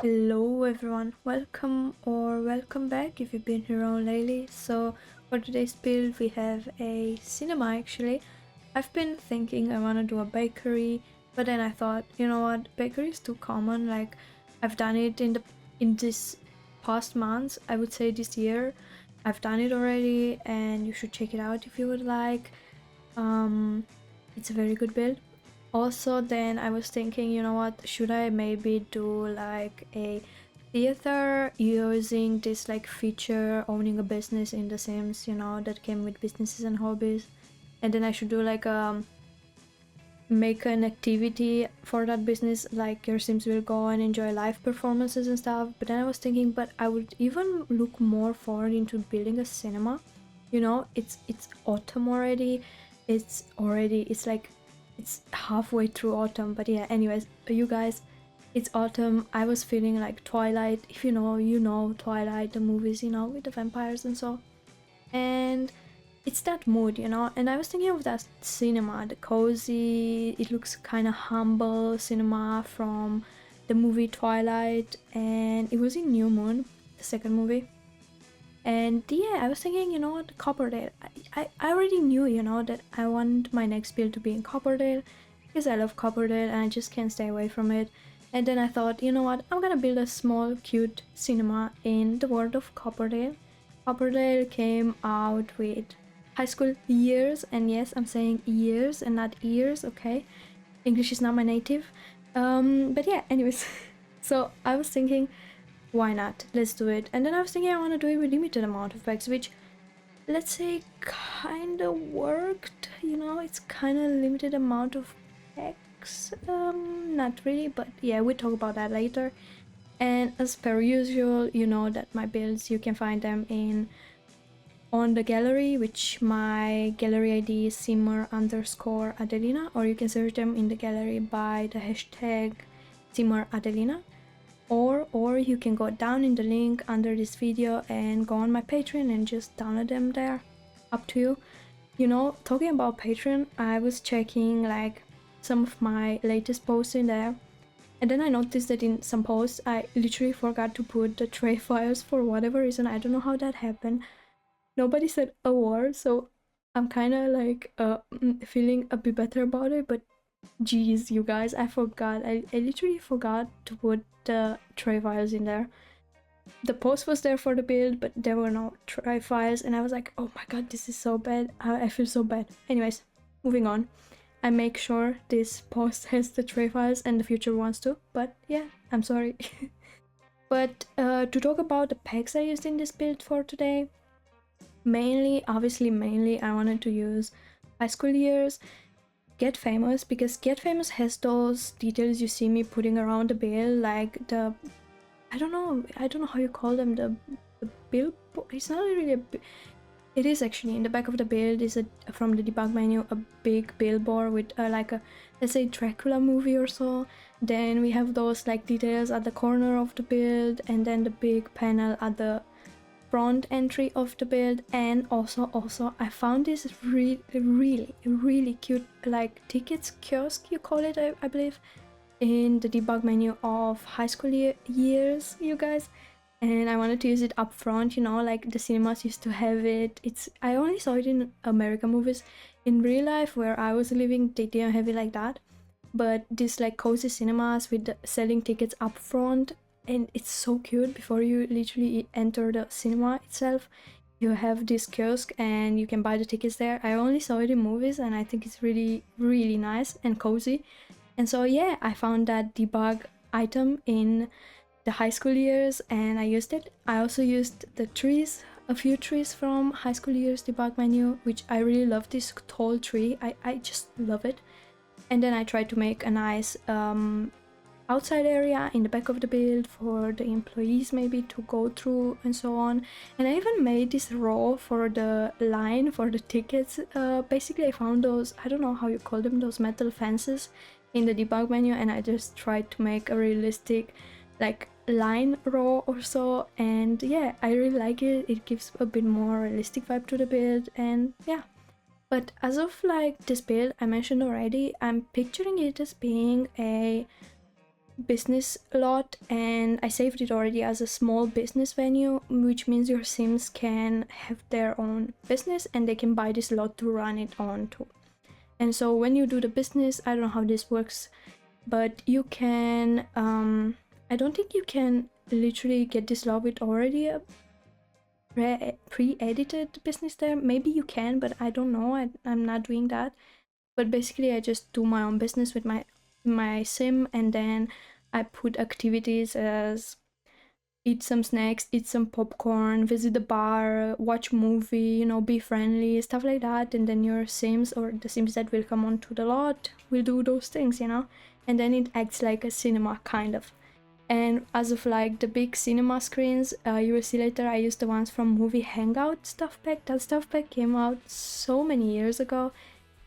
Hello everyone, welcome back if you've been here on lately. So for today's build we have a cinema actually. I've been thinking I want to do a bakery, but then I thought, you know what, bakery is too common. Like I've done it in this past months, I would say this year. I've done it already and you should check it out if you would like. It's a very good build. Also, then I was thinking, you know what, should I maybe do like a theater using this like feature owning a business in The Sims, that came with businesses and hobbies. And then I should do like make an activity for that business, like your Sims will go and enjoy live performances and stuff. But then I was thinking, but I would even look more forward into building a cinema. It's autumn already. It's halfway through autumn, but yeah, anyways, you guys, it's autumn. I was feeling like Twilight. If you know Twilight, the movies, with the vampires and so. And it's that mood, and I was thinking of that cinema, the cozy, it looks kind of humble cinema from the movie Twilight, and it was in New Moon, the second movie. And yeah, I was thinking, what, Copperdale. I already knew, that I want my next build to be in Copperdale because I love Copperdale and I just can't stay away from it. And then I thought, you know what, I'm gonna build a small, cute cinema in the world of Copperdale. Copperdale came out with High School Years, and yes, I'm saying years and not ears, okay? English is not my native. But yeah, anyways, so I was thinking, why not? Let's do it. And then I was thinking I want to do it with limited amount of packs, which, let's say, kind of worked. It's kind of limited amount of packs. Not really, but yeah, we'll talk about that later. And as per usual, you know that my builds, you can find them on the gallery, which my gallery ID is simmer_Adelina, or you can search them in the gallery by the hashtag simmer_Adelina. Or you can go down in the link under this video and go on my Patreon and just download them there. Up to you. Talking about Patreon, I was checking like some of my latest posts in there, and then I noticed that in some posts I literally forgot to put the tray files for whatever reason. I don't know how that happened. Nobody said a word, so I'm kind of like feeling a bit better about it, but geez, you guys, I forgot. I literally forgot to put the tray files in there. The post was there for the build, but there were no tray files, and I was like, oh my god, this is so bad. I feel so bad. Anyways, moving on. I make sure this post has the tray files and the future ones too, but yeah, I'm sorry. But to talk about the packs I used in this build for today, mainly I wanted to use High School Years, Get Famous, because Get Famous has those details you see me putting around the build, like the, I don't know how you call them, the bill. It's not really it is actually in the back of the build is from the debug menu, a big billboard with like a, let's say, Dracula movie or so. Then we have those like details at the corner of the build, and then the big panel at the front entry of the build. And also I found this really cute like tickets kiosk, you call it, I believe, in the debug menu of High School Years, you guys. And I wanted to use it up front, like the cinemas used to have it. I only saw it in American movies. In real life where I was living, they didn't have it like that, but this like cozy cinemas with the selling tickets up front, and it's so cute. Before you literally enter the cinema itself, you have this kiosk and you can buy the tickets there. I only saw it in movies, and I think it's really nice and cozy. And so yeah, I found that debug item in the High School Years and I used it. I also used the trees, a few trees from High School Years debug menu, which I really love. This tall tree, I just love it. And then I tried to make a nice outside area in the back of the build for the employees maybe to go through and so on. And I even made this row for the line for the tickets. Basically I found those, I don't know how you call them, those metal fences in the debug menu, and I just tried to make a realistic like line row or so. And yeah, I really like it. It gives a bit more realistic vibe to the build, and yeah. But as of like this build I mentioned already, I'm picturing it as being a business lot, and I saved it already as a small business venue, which means your Sims can have their own business and they can buy this lot to run it on too. And so when you do the business, I don't know how this works, but you can I don't think you can literally get this lot with already a pre-edited business there. Maybe you can, but I don't know. I'm not doing that. But basically I just do my own business with my sim, and then I put activities as eat some snacks, eat some popcorn, visit the bar, watch movie, you know, be friendly, stuff like that. And then your sims or the sims that will come onto the lot will do those things, you know. And then it acts like a cinema kind of. And as of like the big cinema screens, you will see later, I used the ones from movie Hangout stuff pack. That stuff pack came out so many years ago.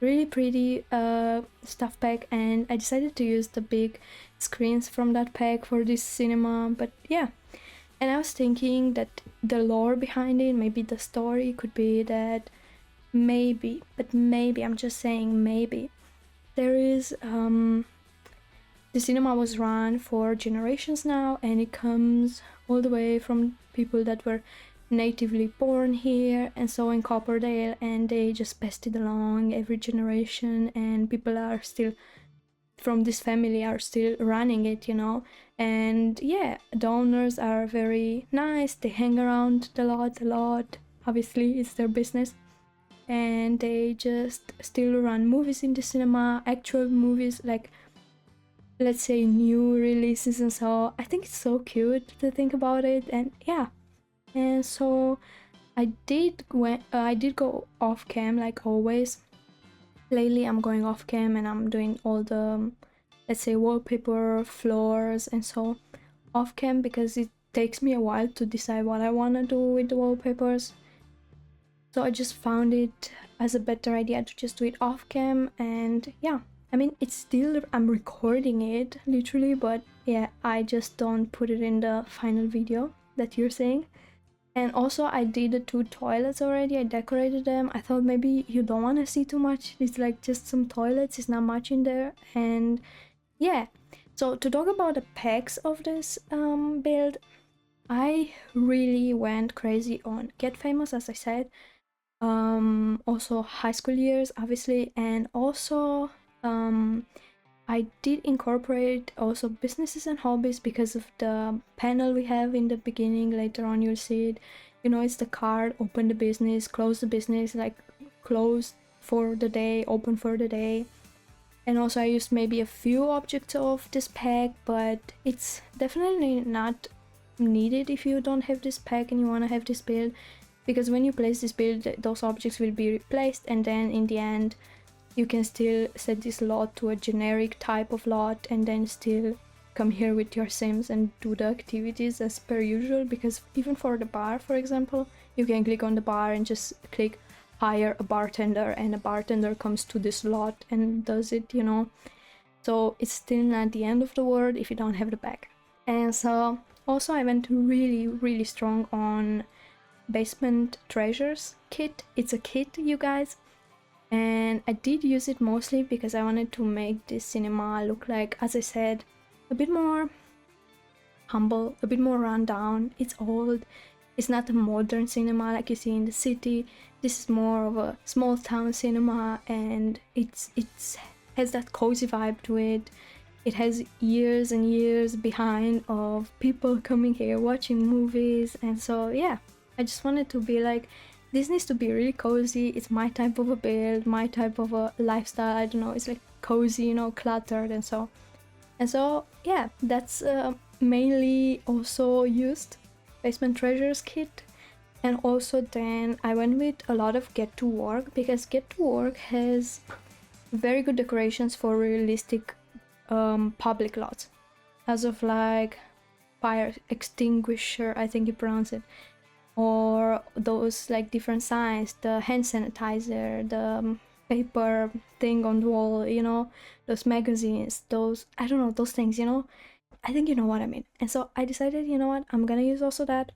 Really pretty stuff pack, and I decided to use the big screens from that pack for this cinema. But yeah, and I was thinking that the lore behind it, maybe the story could be that maybe, I'm just saying maybe, there is the cinema was run for generations now, and it comes all the way from people that were natively born here and so in Copperdale, and they just passed it along every generation, and people are still from this family are still running it, you know. And yeah, the owners are very nice, they hang around the lot a lot, obviously it's their business, and they just still run movies in the cinema, actual movies, like let's say new releases. And so I think it's so cute to think about it. And yeah, and so I did go off cam like always. Lately I'm going off cam and I'm doing all the, let's say, wallpaper, floors, and so off cam, because it takes me a while to decide what I want to do with the wallpapers. So I just found it as a better idea to just do it off cam. And yeah, I mean, it's still, I'm recording it literally, but yeah, I just don't put it in the final video that you're seeing. And also I did the 2 toilets already, I decorated them. I thought maybe you don't want to see too much, it's like just some toilets, it's not much in there. And yeah, so to talk about the packs of this build, I really went crazy on Get Famous, as I said. Also high school years, obviously, and also I did incorporate also businesses and hobbies because of the panel we have in the beginning. Later on you'll see it, you know, it's the card, open the business, close the business, like close for the day, open for the day. And also I used maybe a few objects of this pack, but it's definitely not needed if you don't have this pack and you want to have this build, because when you place this build, those objects will be replaced, and then in the end you can still set this lot to a generic type of lot and then still come here with your sims and do the activities as per usual. Because even for the bar, for example, you can click on the bar and just click hire a bartender, and a bartender comes to this lot and does it, you know. So it's still not the end of the world if you don't have the bag. And so also I went really strong on Basement Treasures kit. It's a kit, you guys, and I did use it mostly because I wanted to make this cinema look like, as I said, a bit more humble, a bit more run down. It's old, it's not a modern cinema like you see in the city. This is more of a small town cinema, and it's has that cozy vibe to it. It has years and years behind of people coming here watching movies. And so yeah, I just wanted to be like, this needs to be really cozy. It's my type of a build, my type of a lifestyle. I don't know, it's like cozy, you know, cluttered. And so yeah, that's mainly also used Basement Treasures kit. And also then I went with a lot of Get to Work, because Get to Work has very good decorations for realistic public lots, as of like fire extinguisher, I think you pronounce it, or those like different signs, the hand sanitizer, the paper thing on the wall, you know, those magazines, those, I don't know, those things, you know, I think you know what I mean. And so I decided, you know what, I'm gonna use also that.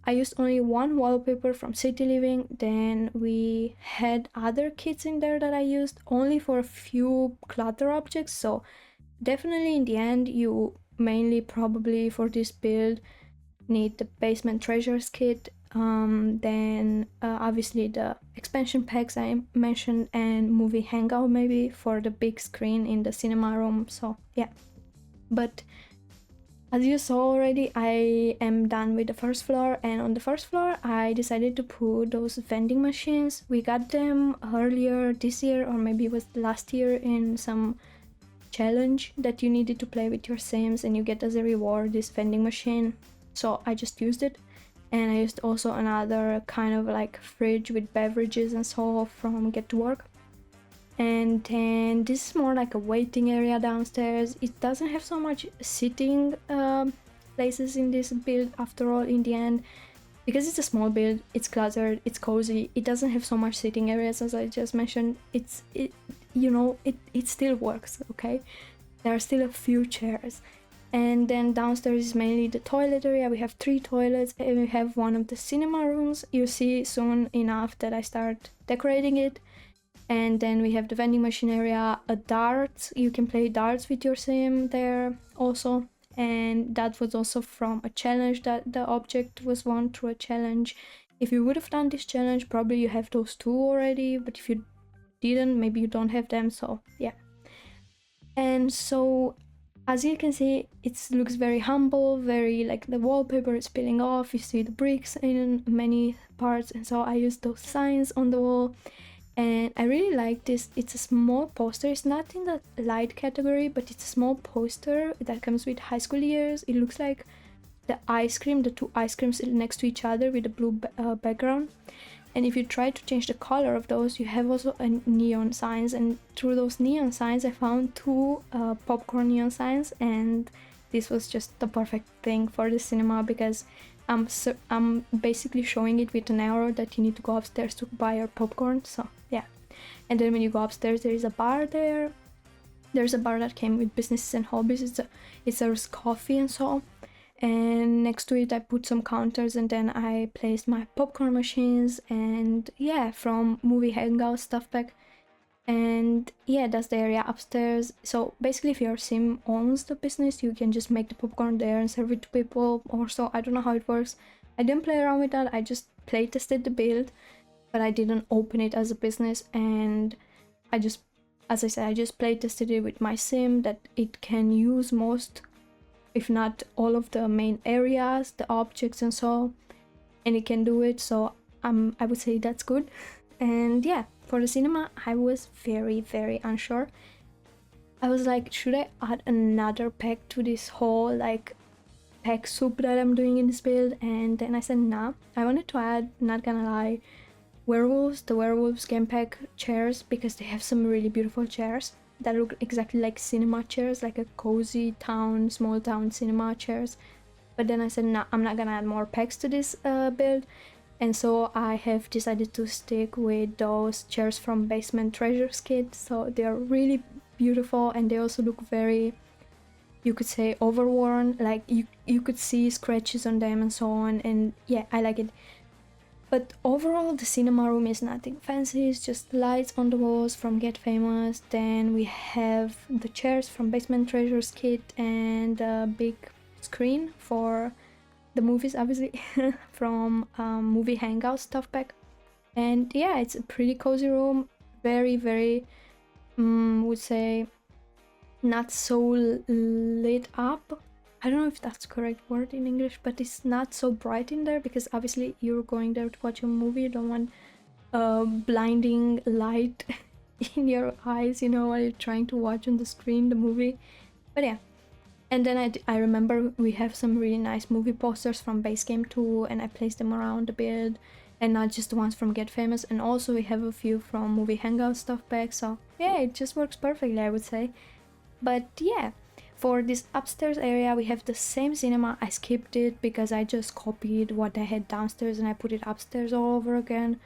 I used only one wallpaper from City Living. Then we had other kits in there that I used only for a few clutter objects. So definitely in the end you mainly probably for this build need the basement treasures kit, then obviously the expansion packs I mentioned, and movie hangout maybe for the big screen in the cinema room. So yeah, but as you saw already, I am done with the first floor, and on the first floor I decided to put those vending machines. We got them earlier this year, or maybe it was last year, in some challenge that you needed to play with your Sims, and you get as a reward this vending machine. So I just used it, and I used also another kind of like fridge with beverages and so from Get to Work. And then this is more like a waiting area downstairs. It doesn't have so much sitting places in this build after all in the end, because it's a small build, it's cluttered, it's cozy, it doesn't have so much sitting areas as I just mentioned. It still works, okay? There are still a few chairs. And then downstairs is mainly the toilet area. We have 3 toilets, and we have one of the cinema rooms. You'll see soon enough that I start decorating it. And then we have the vending machine area, a darts. You can play darts with your sim there also. And that was also from a challenge, that the object was won through a challenge. If you would have done this challenge, probably you have those 2 already, but if you didn't, maybe you don't have them, so yeah. And so as you can see, it looks very humble, very like the wallpaper is peeling off, you see the bricks in many parts, and so I used those signs on the wall. And I really like this. It's a small poster. It's not in the light category, but it's a small poster that comes with high school years. It looks like the ice cream, the 2 ice creams next to each other with a blue background. And if you try to change the color of those, you have also a neon signs. And through those neon signs, I found 2 popcorn neon signs, and this was just the perfect thing for the cinema, because I'm basically showing it with an arrow that you need to go upstairs to buy your popcorn. So yeah, and then when you go upstairs, there is a bar there. There's a bar that came with businesses and hobbies. It serves coffee and so. And next to it I put some counters, and then I placed my popcorn machines, and yeah, from movie hangout stuff pack. And yeah, that's the area upstairs. So basically, if your sim owns the business, you can just make the popcorn there and serve it to people, or so. I don't know how it works. I didn't play around with that. I just play tested the build, but I didn't open it as a business. And I just, as I said, I just play tested it with my sim, that it can use most, if not all, of the main areas, the objects and so, and it can do it. So I would say that's good. And yeah, for the cinema, I was very, very unsure. I was like, should I add another pack to this whole like pack soup that I'm doing in this build? And then I said, nah. I wanted to add, not gonna lie, werewolves, the werewolves game pack chairs, because they have some really beautiful chairs that look exactly like cinema chairs, like a cozy town, small town cinema chairs. But then I said, nah, I'm not gonna add more packs to this build. And so I have decided to stick with those chairs from Basement Treasures Kit. So they're really beautiful, and they also look very, you could say, overworn. Like you could see scratches on them and so on. And yeah, I like it. But overall, the cinema room is nothing fancy. It's just lights on the walls from Get Famous. Then we have the chairs from Basement Treasures Kit, and a big screen for the movies, obviously, from movie hangout stuff pack. And yeah, it's a pretty cozy room, very, very would say not so lit up. I don't know if that's the correct word in English, but it's not so bright in there, because obviously you're going there to watch a movie. You don't want blinding light in your eyes, while you're trying to watch on the screen the movie. But yeah. And then I remember we have some really nice movie posters from Base Game 2, and I placed them around the build, and not just the ones from Get Famous. And also we have a few from Movie Hangout stuff pack. So yeah, it just works perfectly, I would say. But yeah, for this upstairs area, we have the same cinema. I skipped it because I just copied what I had downstairs and I put it upstairs all over again.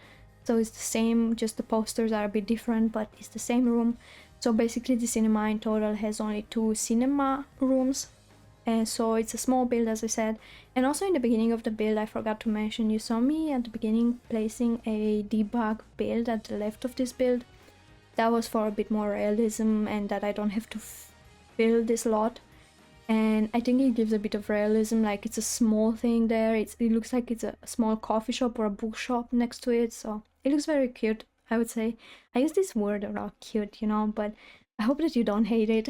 So it's the same, just the posters are a bit different, but it's the same room. So basically the cinema in total has only 2 cinema rooms, and so it's a small build, as I said. And also in the beginning of the build, I forgot to mention, you saw me at the beginning placing a debug build at the left of this build. That was for a bit more realism, and that I don't have to build this lot, and I think it gives a bit of realism. Like it's a small thing there. It looks like it's a small coffee shop or a bookshop next to it, so it looks very cute, I would say. I use this word a lot, cute, you know, but I hope that you don't hate it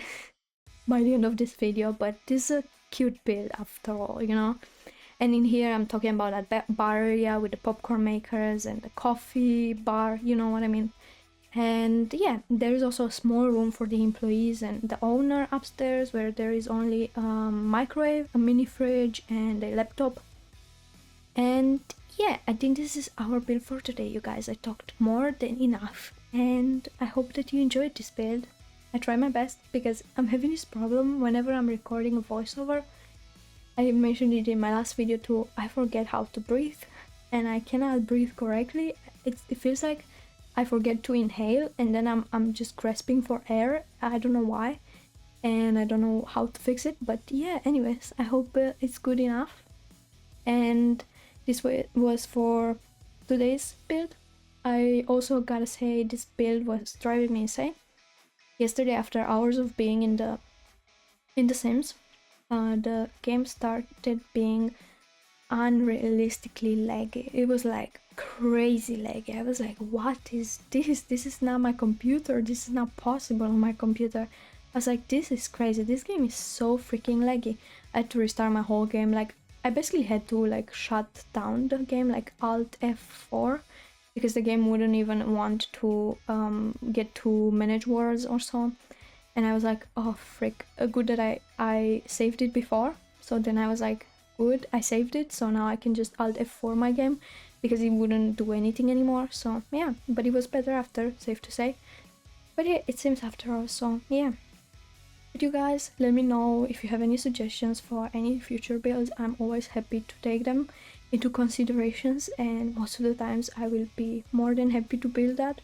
by the end of this video. But this is a cute build after all, you know. And in here I'm talking about that bar area with the popcorn makers and the coffee bar, you know what I mean. And yeah, there is also a small room for the employees and the owner upstairs, where there is only a microwave, a mini fridge, and a laptop. And yeah, I think this is our build for today, you guys. I talked more than enough, and I hope that you enjoyed this build. I try my best because I'm having this problem whenever I'm recording a voiceover. I mentioned it in my last video too. I forget how to breathe, and I cannot breathe correctly. It feels like I forget to inhale, and then I'm just grasping for air. I don't know why, and I don't know how to fix it. But yeah, anyways, I hope it's good enough. And this was for today's build. I also gotta say, this build was driving me insane. Yesterday, after hours of being in the Sims, the game started being unrealistically laggy. It was like crazy laggy. I was like, what is this? This is not my computer. This is not possible on my computer. I was like, this is crazy. This game is so freaking laggy. I had to restart my whole game. Like, I basically had to like shut down the game, like Alt F4, because the game wouldn't even want to get to manage worlds or so. And I was like, oh frick, good that I saved it before. So then I was like, good, I saved it, so now I can just Alt F4 my game, because it wouldn't do anything anymore. So yeah, but it was better after, safe to say. But yeah, it seems after all, so yeah. But you guys, let me know if you have any suggestions for any future builds. I'm always happy to take them into considerations, and most of the times I will be more than happy to build that.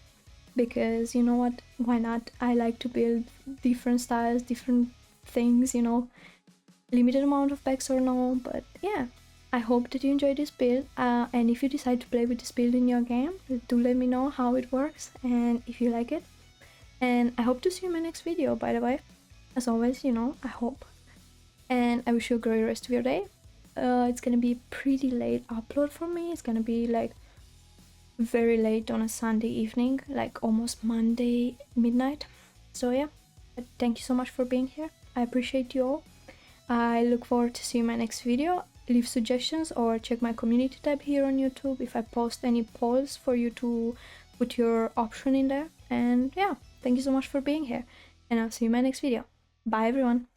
Because you know what, why not? I like to build different styles, different things, you know, limited amount of packs or no. But yeah, I hope that you enjoyed this build, and if you decide to play with this build in your game, do let me know how it works and if you like it. And I hope to see you in my next video, by the way, as always, you know, I hope. And I wish you a great rest of your day. It's gonna be pretty late upload for me. It's gonna be like very late on a Sunday evening, like almost Monday midnight. So yeah, but thank you so much for being here. I appreciate you all. I look forward to seeing my next video. Leave suggestions or check my community tab here on YouTube if I post any polls for you to put your option in there. And yeah, thank you so much for being here, and I'll see you in my next video. Bye everyone.